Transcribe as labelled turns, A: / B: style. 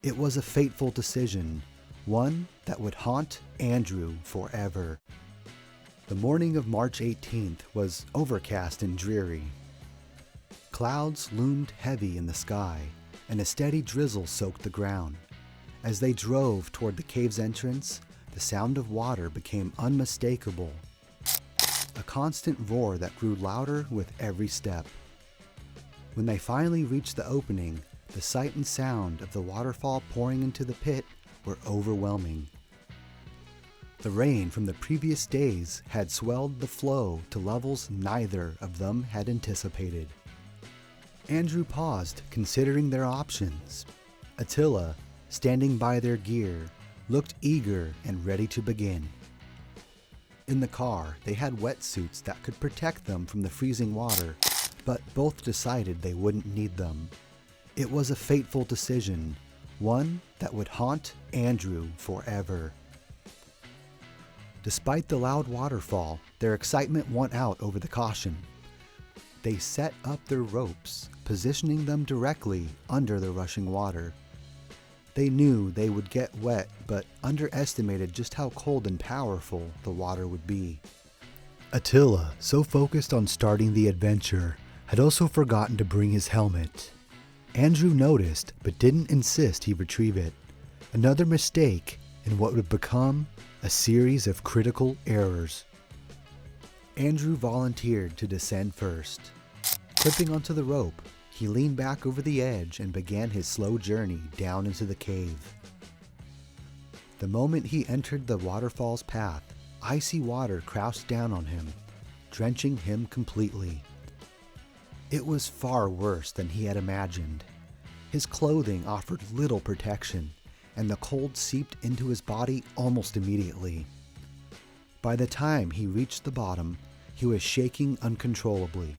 A: It was a fateful decision, one that would haunt Andrew forever. The morning of March 18th was overcast and dreary. Clouds loomed heavy in the sky, and a steady drizzle soaked the ground. As they drove toward the cave's entrance, the sound of water became unmistakable, a constant roar that grew louder with every step. When they finally reached the opening, the sight and sound of the waterfall pouring into the pit were overwhelming. The rain from the previous days had swelled the flow to levels neither of them had anticipated. Andrew paused, considering their options. Attila, standing by their gear, looked eager and ready to begin. In the car, they had wetsuits that could protect them from the freezing water, but both decided they wouldn't need them. It was a fateful decision, one that would haunt Andrew forever. Despite the loud waterfall, their excitement won out over the caution. They set up their ropes, positioning them directly under the rushing water. They knew they would get wet, but underestimated just how cold and powerful the water would be. Attila, so focused on starting the adventure, had also forgotten to bring his helmet. Andrew noticed, but didn't insist he retrieve it. Another mistake in what would become a series of critical errors. Andrew volunteered to descend first. Clipping onto the rope, he leaned back over the edge and began his slow journey down into the cave. The moment he entered the waterfall's path, icy water crouched down on him, drenching him completely. It was far worse than he had imagined. His clothing offered little protection, and the cold seeped into his body almost immediately. By the time he reached the bottom, he was shaking uncontrollably.